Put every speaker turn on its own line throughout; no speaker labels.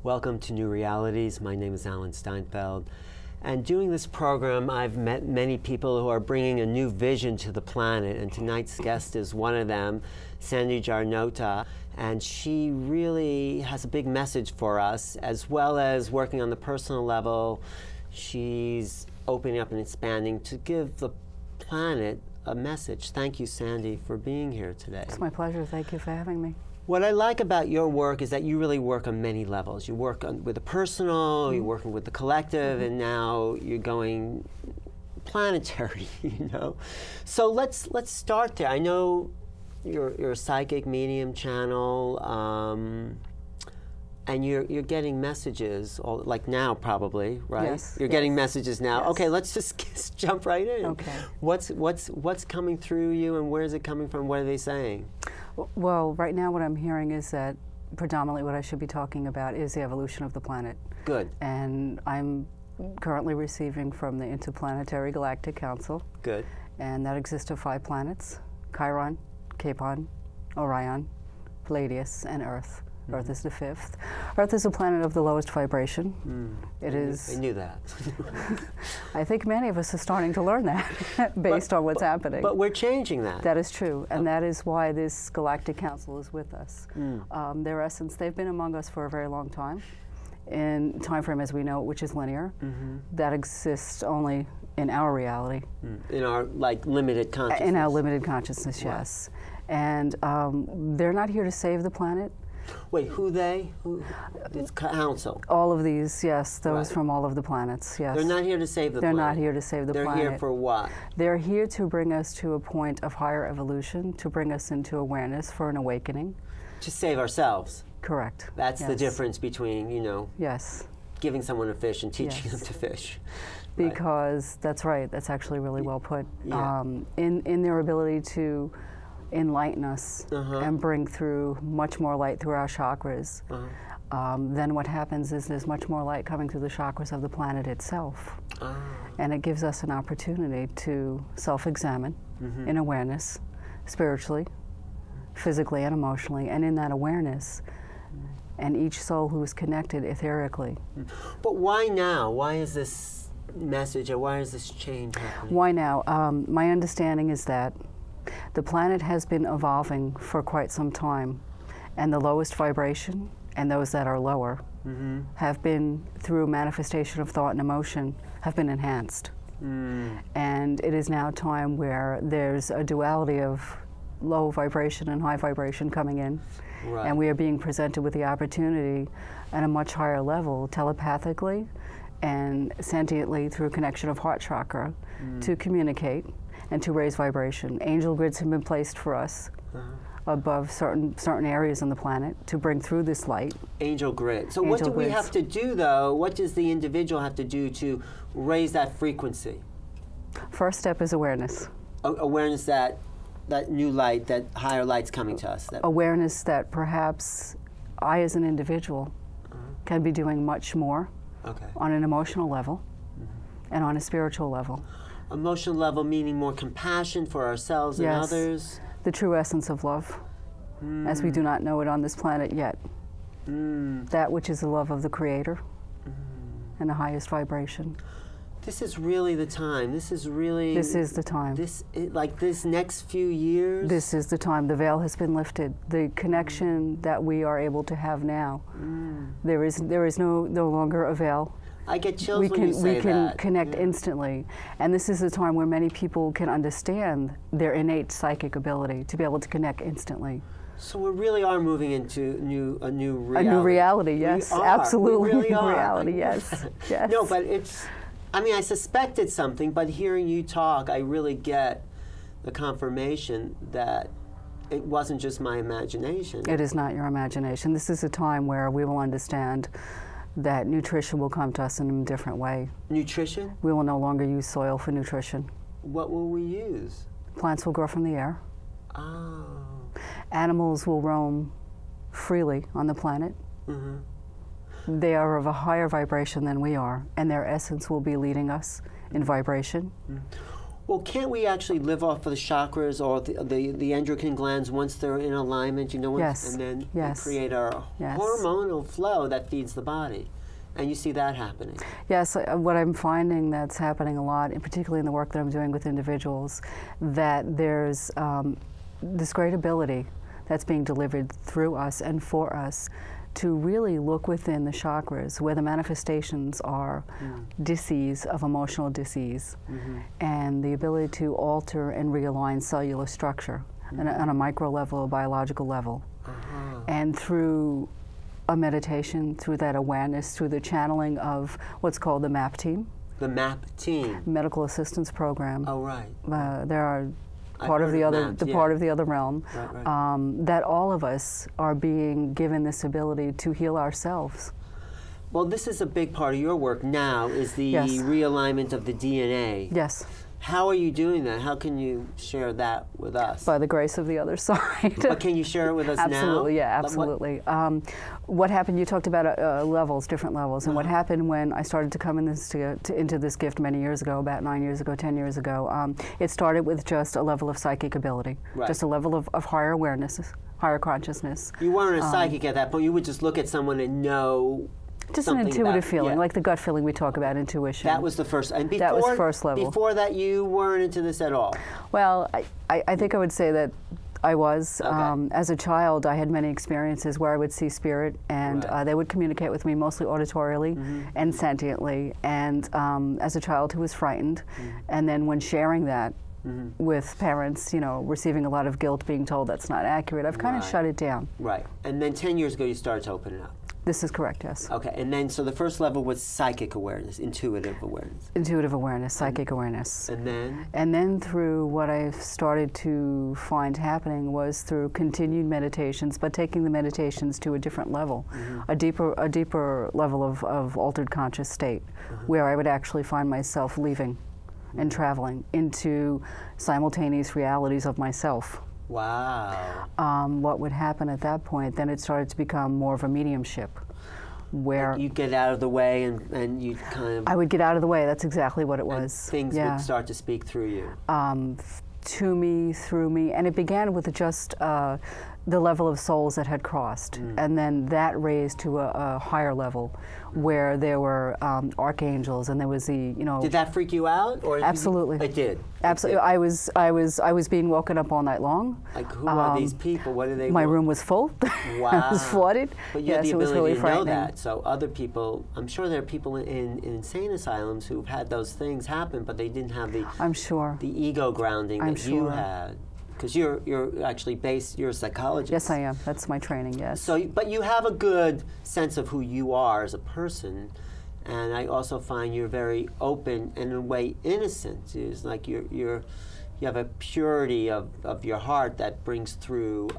Welcome to New Realities. My name is Alan Steinfeld. And doing this program, I've met many people who are bringing a new vision to the planet, and tonight's guest is one of them, Sandy Guarnotta, and she really has a big message for us, as well as working on the personal level. She's opening up and expanding to give the planet a message. Thank you, Sandy, for being here today.
It's my pleasure. Thank you for having me.
What I like about your work is that you really work on many levels. You work with the personal, you're working with the collective, and now you're going planetary, you know? So let's start there. I know you're a psychic medium channel, and you're getting messages, like now probably, right?
Yes.
You're getting messages now.
Yes.
Okay, let's just jump right in.
Okay.
What's coming through you, and where is it coming from? What are they saying?
Well, right now what I'm hearing is that predominantly what I should be talking about is the evolution of the planet.
Good.
And I'm currently receiving from the interplanetary Galactic Council.
Good.
And that exists of 5 planets: Chiron, Capon, Orion, Palladius, and Earth. Earth is the 5th. Earth is a planet of the lowest vibration. It is.
I knew that.
I think many of us are starting to learn that based on what's happening.
But we're changing that.
That is true, and that is why this Galactic Council is with us. Their essence, they've been among us for a very long time, in time frame as we know it, which is linear. That exists only in our reality.
In our limited consciousness.
In our limited consciousness,
Wow.
yes. And they're not here to save the planet.
Wait, who they? It's council.
All of these, yes, those
Right.
from all of the planets, yes.
They're not here to save the
They're
planet.
not here to save the planet.
They're here for what?
They're here to bring us to a point of higher evolution, to bring us into awareness for an awakening.
To save ourselves.
Correct.
That's the
Yes.
difference between,
Yes.
giving someone a fish and teaching
Yes.
them to fish.
Because that's right, that's actually really well put.
Yeah.
In their ability to enlighten us and bring through much more light through our chakras, then what happens is there's much more light coming through the chakras of the planet itself. And it gives us an opportunity to self-examine in awareness, spiritually, physically, and emotionally, and in that awareness, and each soul who is connected etherically.
But why now? Why is this message, or why is this change happening?
Why now? My understanding is that the planet has been evolving for quite some time, and the lowest vibration and those that are lower have been, through manifestation of thought and emotion, have been enhanced. And it is now time where there's a duality of low vibration and high vibration coming in.
Right.
And we are being presented with the opportunity at a much higher level, telepathically and sentiently through connection of heart chakra, to communicate and to raise vibration. Angel grids have been placed for us above certain areas on the planet to bring through this light.
Angel grid. So what do we have to do, though? What does the individual have to do to raise that frequency?
First step is awareness.
Awareness that new light, that higher light's coming to us.
Awareness that perhaps I, as an individual, can be doing much more on an emotional level and on a spiritual level.
Emotional level meaning more compassion for ourselves and others.
The true essence of love, as we do not know it on this planet yet. That which is the love of the Creator and the highest vibration.
This is really the time. This is really...
This is the time.
This next few years?
This is the time. The veil has been lifted. The connection that we are able to have now, there is no longer a veil.
I get chills when you say that.
We can connect instantly. And this is the time where many people can understand their innate psychic ability to be able to connect instantly.
So we really are moving into a new reality.
A new reality, yes. Absolutely.
We really are.
Reality, yes. Yes.
No, but it's, I mean, I suspected something, but hearing you talk, I really get the confirmation that it wasn't just my imagination.
It is not your imagination. This is a time where we will understand that nutrition will come to us in a different way.
Nutrition?
We will no longer use soil for nutrition.
What will we use?
Plants will grow from the air.
Oh.
Animals will roam freely on the planet. They are of a higher vibration than we are, and their essence will be leading us in vibration.
Well, can't we actually live off of the chakras or the endocrine glands once they're in alignment, you know,
Yes.
and then
Yes.
create our
Yes.
hormonal flow that feeds the body? And you see that happening.
Yes, what I'm finding that's happening a lot, and particularly in the work that I'm doing with individuals, that there's this great ability that's being delivered through us and for us to really look within the chakras where the manifestations are disease of emotional disease, and the ability to alter and realign cellular structure on a micro level, a biological level. And through a meditation, through that awareness, through the channeling of what's called the MAP team.
The MAP team.
Medical assistance program.
Oh, right.
There are part of the other, part of the other realm, that all of us are being given this ability to heal ourselves.
Well, this is a big part of your work now, is the realignment of the DNA.
Yes.
How are you doing that? How can you share that with us?
By the grace of the other side.
But can you share it with us
absolutely,
now?
Absolutely, yeah, absolutely. What happened, you talked about levels, different levels, and what happened when I started to come in into this gift many years ago, about 9 years ago, 10 years ago, it started with just a level of psychic ability, just a level of higher awareness, higher consciousness.
You weren't a psychic at that point, you would just look at someone and know
just an intuitive feeling, like the gut feeling we talk about, intuition.
That was the first, and before,
that was first level.
Before that, you weren't into this at all?
Well, I think I would say that I was. As a child, I had many experiences where I would see spirit, and they would communicate with me mostly auditorily and sentiently. And as a child who was frightened, and then when sharing that with parents, you know, receiving a lot of guilt, being told that's not accurate, I've kind of shut it down.
Right. And then 10 years ago, you started to open it up.
This is correct, yes.
Okay, and then, so the first level was psychic awareness, intuitive awareness.
Intuitive awareness, psychic awareness.
And then? And
then through what I've started to find happening was through continued meditations, but taking the meditations to a different level, a deeper level of altered conscious state, where I would actually find myself leaving and traveling into simultaneous realities of myself.
Wow.
What would happen at that point, then it started to become more of a mediumship, where
you get out of the way and you kind of...
I would get out of the way, that's exactly what it was.
Things would start to speak through you.
To me, through me, and it began with just the level of souls that had crossed, and then that raised to a higher level, where there were archangels, and there was the, you know.
Did that freak you out, or?
Absolutely.
It did.
Absolutely. I was being woken up all night long.
Like, who are these people? What do they?
My room was full.
Wow.
I was flooded.
But you had the
it was
ability
really
to
frightening.
know that. So other people, I'm sure there are people in insane asylums who've had those things happen, but they didn't have the.
I'm sure.
The ego grounding that you had. Because you're actually you're a psychologist.
Yes, I am. That's my training, yes.
So, but you have a good sense of who you are as a person, and I also find you're very open and in a way innocent. It's like you have a purity of your heart that brings through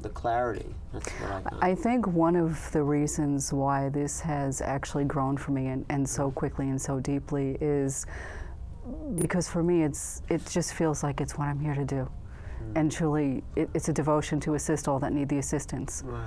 the clarity. That's what I find.
I think one of the reasons why this has actually grown for me and so quickly and so deeply is because for me it just feels like it's what I'm here to do. And truly, it's a devotion to assist all that need the assistance.
Wow.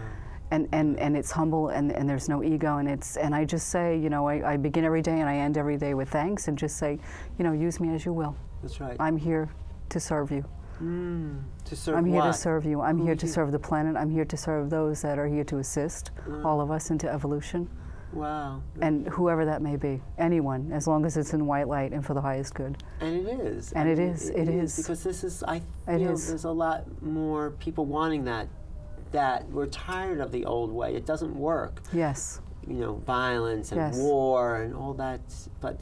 And it's humble, and there's no ego, and I just say, you know, I begin every day and I end every day with thanks, and just say, you know, use me as you will.
That's right.
I'm here to serve you.
To serve
I'm here
what?
to serve you. I'm here to serve the planet. I'm here to serve those that are here to assist all of us into evolution.
Wow.
And whoever that may be, anyone, as long as it's in white light and for the highest good.
And it is.
And it is. It is.
Because this is, I feel there's a lot more people wanting that we're tired of the old way. It doesn't work.
Yes.
You know, violence and war and all that, but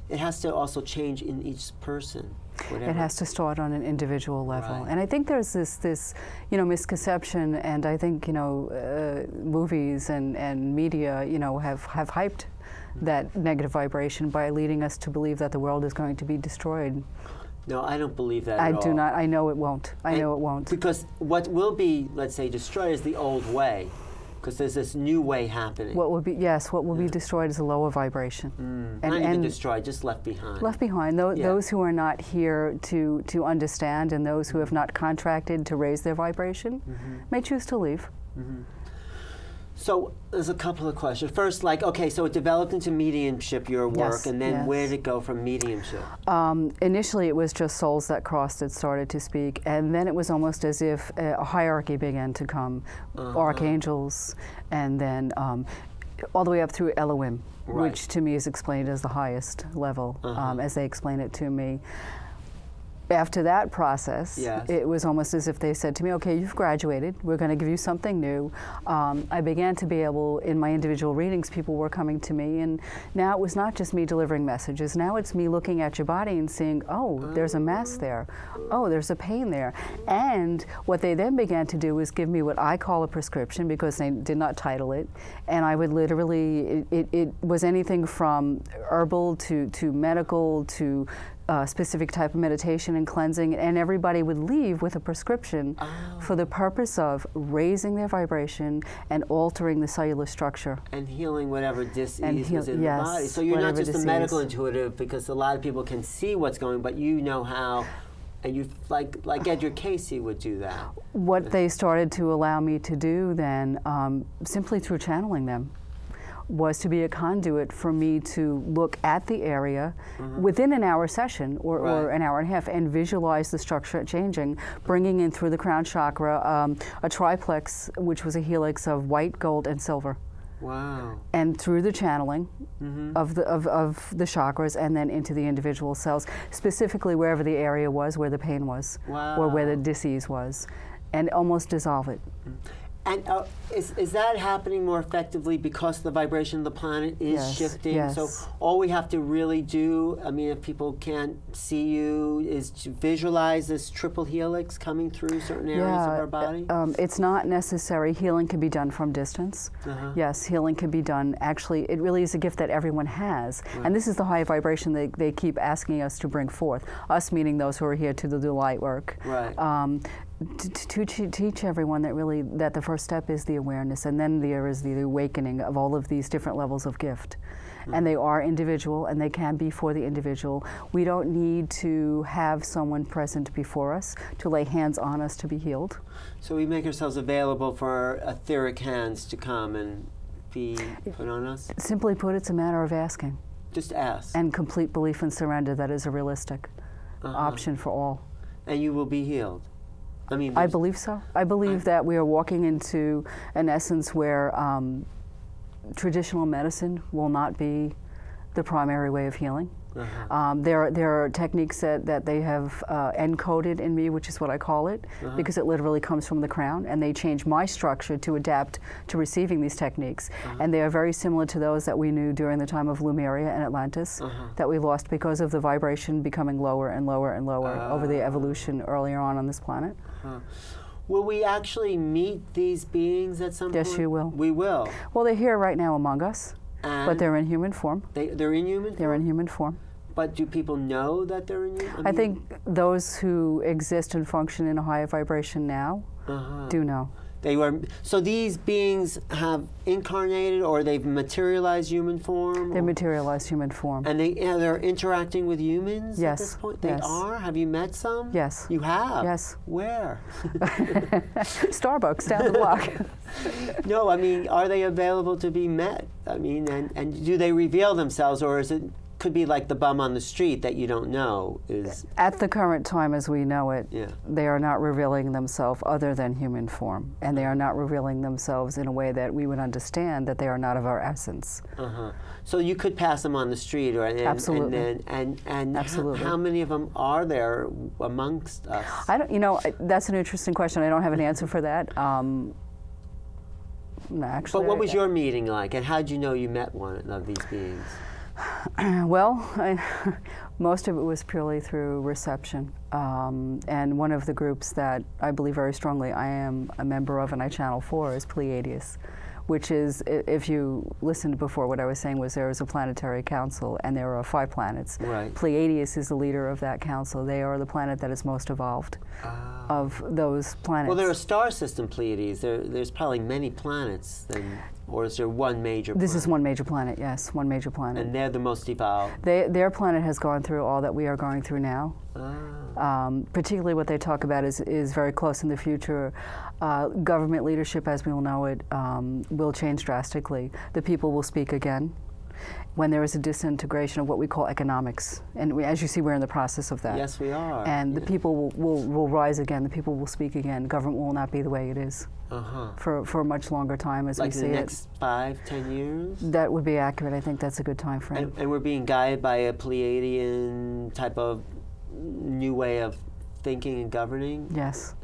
it has to also change in each person. Whatever.
It has to start on an individual level.
Right.
And I think there's this you know, misconception, and I think, you know, movies and media, you know, have hyped that negative vibration by leading us to believe that the world is going to be destroyed.
No, I don't believe that at all.
I do not. I know it won't. I know it won't.
Because what will be, let's say, destroyed is the old way. Because there's this new way happening.
What will be, yes, what will be destroyed is a lower vibration.
Not even destroyed, just left behind.
Left behind. Those who are not here to understand, and those who have not contracted to raise their vibration may choose to leave.
So there's a couple of questions. First, like, okay, so it developed into mediumship, your work,
Yes,
and then
yes.
where did it go from mediumship?
Initially, it was just souls that crossed that started to speak, and then it was almost as if a hierarchy began to come, archangels, and then all the way up through Elohim,
Right.
which to me is explained as the highest level, as they explain it to me. After that process,
Yes.
it was almost as if they said to me, okay, you've graduated, we're going to give you something new. I began to be able, in my individual readings, people were coming to me, and now it was not just me delivering messages, now it's me looking at your body and seeing, oh, there's a mass there, oh, there's a pain there. And what they then began to do was give me what I call a prescription, because they did not title it, and I would literally, it was anything from herbal to medical to specific type of meditation and cleansing, and everybody would leave with a prescription for the purpose of raising their vibration and altering the cellular structure.
And healing whatever dis-ease was in
yes,
the body. So you're not
whatever
just a medical intuitive, because a lot of people can see what's going, but you know how, and you, like Edgar Casey would do that.
What they started to allow me to do then, simply through channeling them, was to be a conduit for me to look at the area within an hour session or an hour and a half and visualize the structure changing, bringing in through the crown chakra a triplex, which was a helix of white, gold, and silver.
Wow.
And through the channeling of the chakras, and then into the individual cells, specifically wherever the area was, where the pain was, or where the disease was, and almost dissolve it.
And is that happening more effectively because the vibration of the planet is shifting?
Yes.
So all we have to really do, I mean, if people can't see you, is to visualize this triple helix coming through certain areas of our body?
It's not necessary. Healing can be done from distance. Yes, healing can be done. Actually, it really is a gift that everyone has. And this is the high vibration they keep asking us to bring forth, us meaning those who are here to do the light work.
Right.
To teach everyone that the first step is the awareness, and then there is the awakening of all of these different levels of gift. And they are individual, and they can be for the individual. We don't need to have someone present before us to lay hands on us to be healed.
So we make ourselves available for etheric hands to come and be put on us?
Simply put, it's a matter of asking.
Just ask.
And complete belief and surrender that is a realistic option for all.
And you will be healed. I mean,
I believe so. I believe that we are walking into an essence where traditional medicine will not be the primary way of healing. There are techniques that they have encoded in me, which is what I call it, because it literally comes from the crown, and they change my structure to adapt to receiving these techniques. And they are very similar to those that we knew during the time of Lemuria and Atlantis, that we lost because of the vibration becoming lower and lower and lower over the evolution earlier on this planet.
Will we actually meet these beings at some point?
Yes, you will.
We will.
Well, they're here right now among us. But they're in human form.
They're in human form?
They're in human form.
But do people know that they're in human form?
I think those who exist and function in a higher vibration now do know.
They were, so these beings have incarnated, or they've materialized human form?
They materialized human form.
And they're interacting with humans
yes.
at this point? They
yes.
are? Have you met some?
Yes.
You have?
Yes.
Where?
Starbucks down the block.
No, I mean, are they available to be met? I mean, and do they reveal themselves, or is it could be like the bum on the street that you don't know is...
At the current time as we know it, they are not revealing themselves other than human form, and they are not revealing themselves in a way that we would understand that they are not of our essence.
So you could pass them on the street, or
absolutely.
And
absolutely.
How many of them are there amongst us?
I don't. You know, that's an interesting question. I don't have an answer for that. Actually,
but what was your meeting like, and how did you know you met one of these beings?
Well, most of it was purely through reception. And one of the groups that I believe very strongly I am a member of and I channel for is Pleiades, which is, if you listened before, what I was saying was there is a planetary council and there are 5 planets.
Right.
Pleiades is the leader of that council. They are the planet that is most evolved of those planets.
Well, they're a star system, Pleiades. There's probably many planets, or is there one major planet?
This is one major planet, yes, one major planet.
And they're the most evolved?
Their planet has gone through all that we are going through now. Particularly what they talk about is very close in the future. Government leadership, as we all know it, will change drastically. The people will speak again when there is a disintegration of what we call economics. And as you see, we're in the process of that.
Yes, we are.
And the people will rise again. The people will speak again. Government will not be the way it is for a much longer time as we see it.
Like the next 5-10 years?
That would be accurate. I think that's a good time frame.
And we're being guided by a Pleiadian type of new way of thinking and governing?
Yes,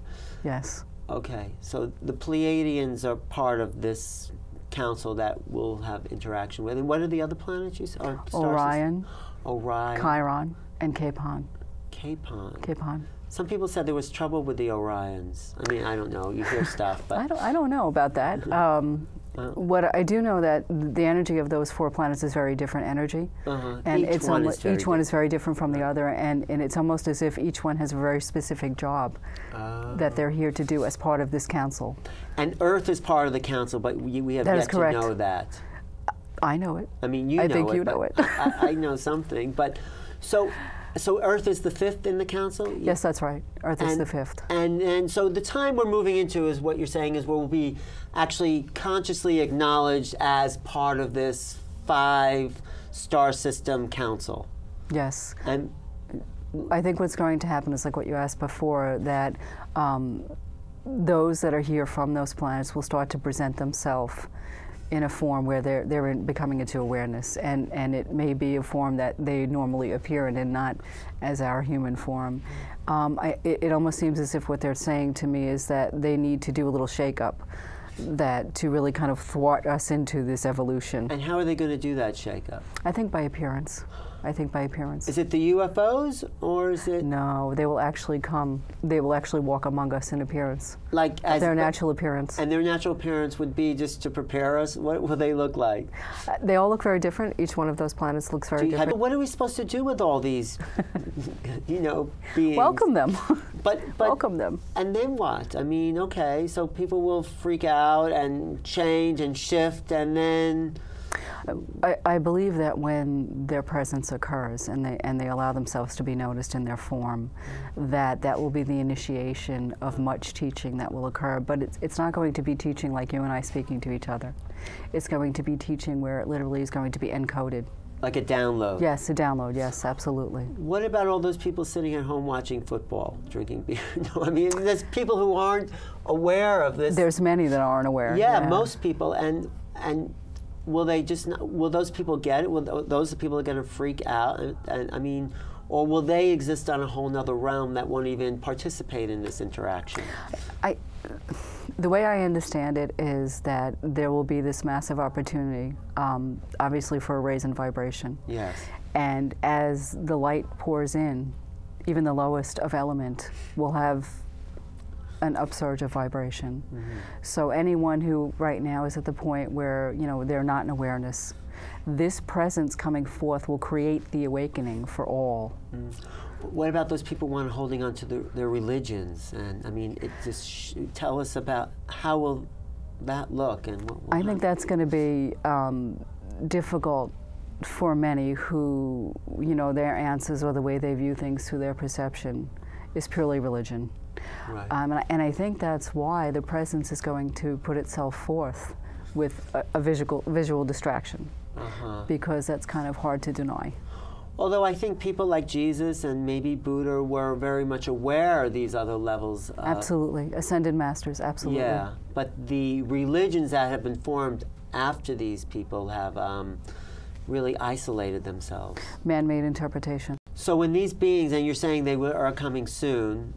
yes.
Okay, so the Pleiadians are part of this council that we'll have interaction with. And what are the other planets you said?
Orion,
Chiron,
and Capon.
Capon. Some people said there was trouble with the Orions. I mean, I don't know. You hear stuff, but
I don't know about that. What I do know that the energy of those 4 planets is very different energy, and
each
one is very different from the other, and it's almost as if each one has a very specific job that they're here to do as part of this council.
And Earth is part of the council, but we have yet to know that.
I know it.
I mean, you know it.
I think you know it.
I know something, but so Earth is the 5th in the council?
Yes, that's right. Earth is the 5th.
And so the time we're moving into is what you're saying is we'll be actually consciously acknowledged as part of this 5-star system council.
Yes.
And
I think what's going to happen is like what you asked before, that those that are here from those planets will start to present themselves in a form where they're becoming into awareness, and it may be a form that they normally appear in and not as our human form. It almost seems as if what they're saying to me is that they need to do a little shake-up, that to really kind of thwart us into this evolution.
And how are they going to do that shake-up?
I think by appearance. Is
it the UFOs, or is it?
No, they will actually come. They will actually walk among us in appearance.
Like as
their natural appearance.
And their natural appearance would be just to prepare us? What will they look like?
They all look very different. Each one of those planets looks very different.
What are we supposed to do with all these, beings?
Welcome them.
But
welcome them.
And then what? I mean, okay, so people will freak out and change and shift, and then...
I believe that when their presence occurs and they allow themselves to be noticed in their form, that will be the initiation of much teaching that will occur. But it's not going to be teaching like you and I speaking to each other. It's going to be teaching where it literally is going to be encoded.
Like a download?
Yes, a download, yes, absolutely.
What about all those people sitting at home watching football, drinking beer? No, I mean, there's people who aren't aware of this.
There's many that aren't aware.
Yeah, most people, and will they just not, will those people get it? Will those people are going to freak out? And I mean, or will they exist on a whole nother realm that won't even participate in this interaction?
The way I understand it is that there will be this massive opportunity, obviously for a raise in vibration.
Yes.
And as the light pours in, even the lowest of element will have an upsurge of vibration. So anyone who right now is at the point where they're not in awareness, this presence coming forth will create the awakening for all.
What about those people holding on to their religions? And I mean, tell us about how will that look, and what will
I think that's going to be difficult for many who, their answers or the way they view things through their perception is purely religion.
Right.
And I think that's why the presence is going to put itself forth with a visual distraction, because that's kind of hard to deny.
Although I think people like Jesus and maybe Buddha were very much aware of these other levels.
Absolutely. Ascended masters, absolutely.
Yeah, but the religions that have been formed after these people have really isolated themselves.
Man-made interpretation.
So when these beings, and you're saying they are coming soon,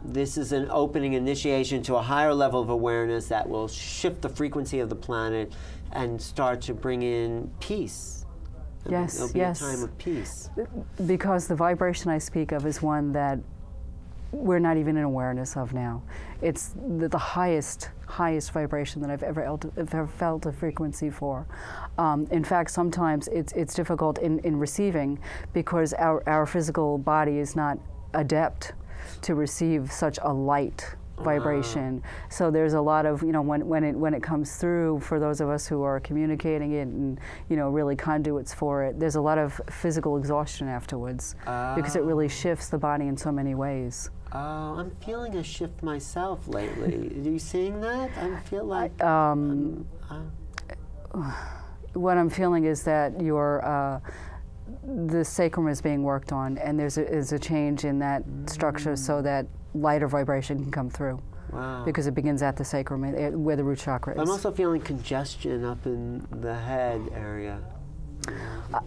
this is an opening initiation to a higher level of awareness that will shift the frequency of the planet and start to bring in peace.
Yes,
It'll be a time of peace.
Because the vibration I speak of is one that we're not even in awareness of now. It's the highest vibration that I've ever felt a frequency for. In fact, sometimes it's difficult in receiving because our physical body is not adept to receive such a light vibration. So there's a lot of, when it comes through, for those of us who are communicating it and, really conduits for it, there's a lot of physical exhaustion afterwards because it really shifts the body in so many ways.
Oh, I'm feeling a shift myself lately. Are you seeing that? I feel like...
what I'm feeling is that the sacrum is being worked on, and there's a change in that structure so that lighter vibration can come through.
Wow.
Because it begins at the sacrum, where the root chakra is.
I'm also feeling congestion up in the head area.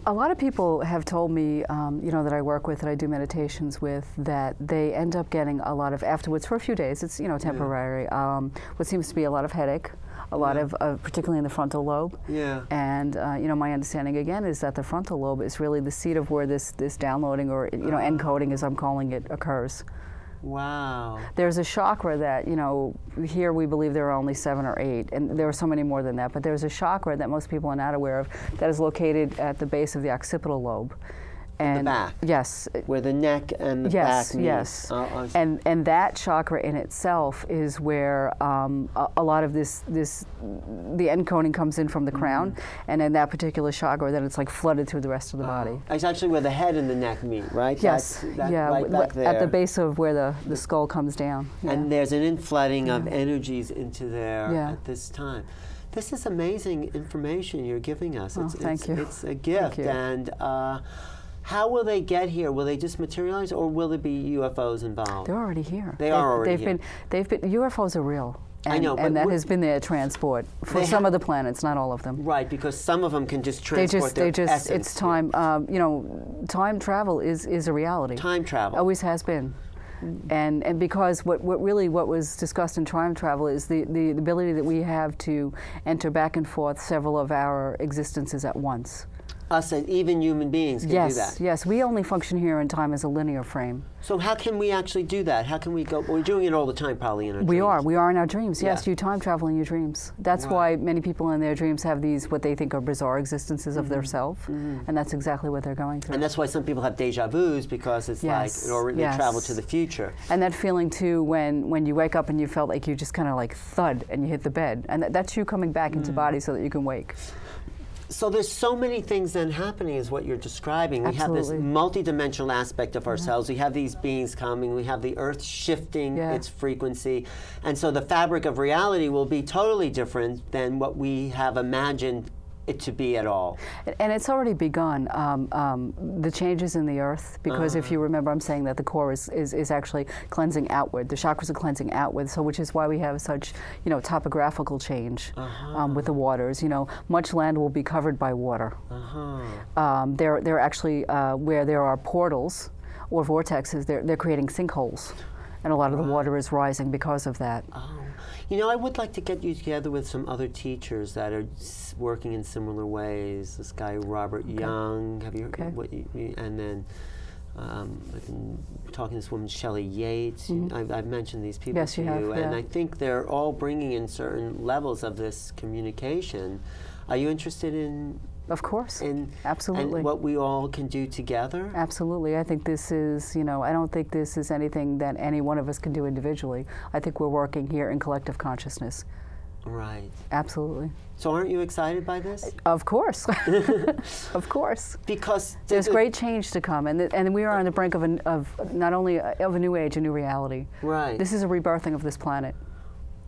A lot of people have told me, that I work with, that I do meditations with, that they end up getting a lot of, afterwards, for a few days, it's, temporary, what seems to be a lot of headache, a lot of, particularly in the frontal lobe.
Yeah.
And, my understanding, again, is that the frontal lobe is really the seat of where this downloading, or, encoding, as I'm calling it, occurs.
Wow.
There's a chakra that, here we believe there are only 7 or 8, and there are so many more than that, but there's a chakra that most people are not aware of that is located at the base of the occipital lobe. And
the back?
Yes.
Where the neck and the back meet.
Yes, yes. And that chakra in itself is where a lot of the encoding comes in from the crown, and in that particular chakra, then it's like flooded through the rest of the body.
It's actually where the head and the neck meet, right?
Yes,
right back there.
At the base of where the skull comes down. Yeah.
And there's an inflooding of energies into there at this time. This is amazing information you're giving us.
Thank you.
It's a gift.
Thank you.
And how will they get here? Will they just materialize, or will there be UFOs involved?
They're already here.
They are already here.
UFOs are real. And,
I know, but
and that has been their transport for some of the planets, not all of them.
Right, because some of them can just transport their essence.
It's time. Time travel is a reality.
Time travel
always has been. And because what was discussed in time travel is the ability that we have to enter back and forth several of our existences at once.
Us and even human beings can do that.
Yes, we only function here in time as a linear frame.
So how can we actually do that? How can we go? We're doing it all the time, probably in our dreams.
We are in our dreams. Yes, you time travel in your dreams. That's why many people in their dreams have these what they think are bizarre existences of their self, and that's exactly what they're going through.
And that's why some people have deja vus, because it's like they travel to the future.
And that feeling too, when you wake up and you felt like you just kind of like thud and you hit the bed, and that's you coming back into body so that you can wake.
So there's so many things then happening is what you're describing.
Absolutely.
We have this multidimensional aspect of ourselves. We have these beings coming. We have the earth shifting its frequency. And so the fabric of reality will be totally different than what we have imagined it to be at all.
And it's already begun, the changes in the earth, because if you remember, I'm saying that the core is actually cleansing outward. The chakras are cleansing outward, so which is why we have such, topographical change with the waters. Much land will be covered by water. They're actually, where there are portals or vortexes, they're creating sinkholes. And a lot of the water is rising because of that.
I would like to get you together with some other teachers that are working in similar ways. This guy, Robert Young, have you heard what and then I've been talking to this woman, Shelley Yates. I've mentioned these people to you. And I think they're all bringing in certain levels of this communication. Are you interested in...
Of course, absolutely.
And what we all can do together?
Absolutely. I think this is, I don't think this is anything that any one of us can do individually. I think we're working here in collective consciousness.
Right.
Absolutely.
So aren't you excited by this?
Of course. Of course.
Because
there's great change to come, and we are on the brink of not only of a new age, a new reality.
Right.
This is a rebirthing of this planet.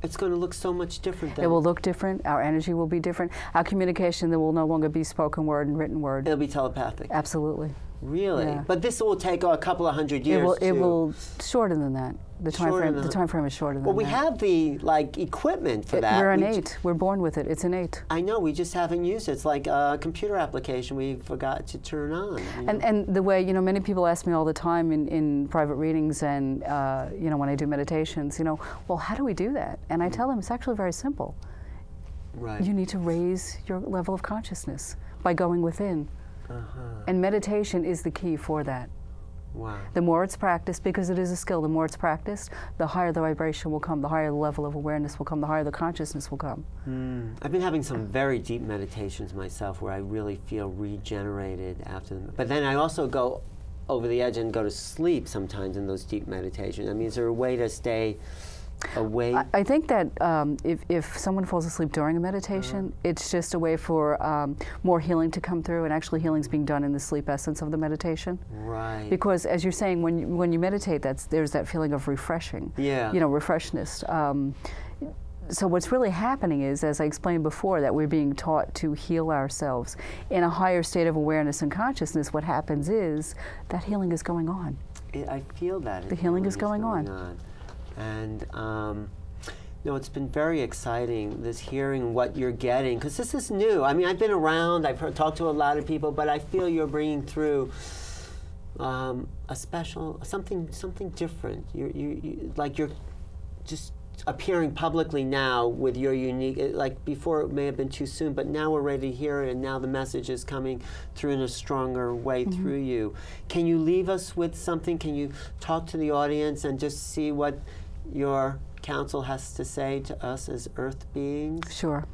It's going to look so much different then.
It will look different. Our energy will be different. Our communication, there will no longer be spoken word and written word.
It'll be telepathic.
Absolutely.
Really? Yeah. But this will take a couple of hundred years.
It will shorter than that. The time frame is shorter than that.
Well, we have the equipment for that.
We're innate. We're born with it. It's innate.
I know. We just haven't used it. It's like a computer application we forgot to turn on.
And the way many people ask me all the time in private readings and when I do meditations, well, how do we do that? And I tell them it's actually very simple.
Right.
You need to raise your level of consciousness by going within. And meditation is the key for that.
Wow.
The more it's practiced, because it is a skill, the more it's practiced, the higher the vibration will come, the higher the level of awareness will come, the higher the consciousness will come.
I've been having some very deep meditations myself where I really feel regenerated after them. But then I also go over the edge and go to sleep sometimes in those deep meditations. I mean, is there a way to stay awake?
I think that if someone falls asleep during a meditation, it's just a way for more healing to come through, and actually healing's being done in the sleep essence of the meditation.
Right.
Because as you're saying, when you meditate, there's that feeling of refreshing.
Yeah.
You know, refreshness. So what's really happening is, as I explained before, that we're being taught to heal ourselves. In a higher state of awareness and consciousness, what happens is that healing is going on.
I feel that.
The healing is going on.
And, you know, it's been very exciting, this hearing what you're getting, because this is new. I mean, I've been around, I've talked to a lot of people, but I feel you're bringing through a special, something different. Like you're just appearing publicly now with your unique, like before it may have been too soon, but now we're ready to hear it, and now the message is coming through in a stronger way through you. Can you leave us with something? Can you talk to the audience and just see what your council has to say to us as Earth beings?
Sure.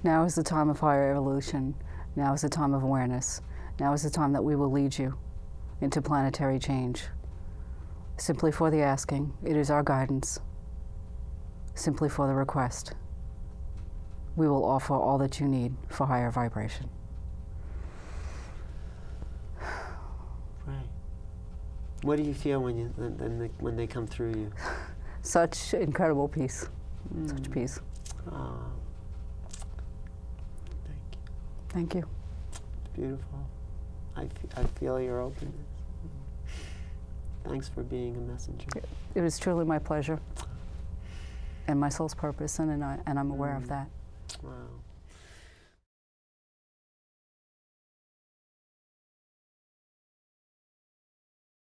Now is the time of higher evolution. Now is the time of awareness. Now is the time that we will lead you into planetary change. Simply for the asking, it is our guidance. Simply for the request, we will offer all that you need for higher vibration.
Right. What do you feel when they come through you?
Such incredible peace. Such peace.
Oh.
Thank you.
It's beautiful. I feel your openness. Thanks for being a messenger.
It was truly my pleasure and my soul's purpose, and I'm aware of that.
Wow.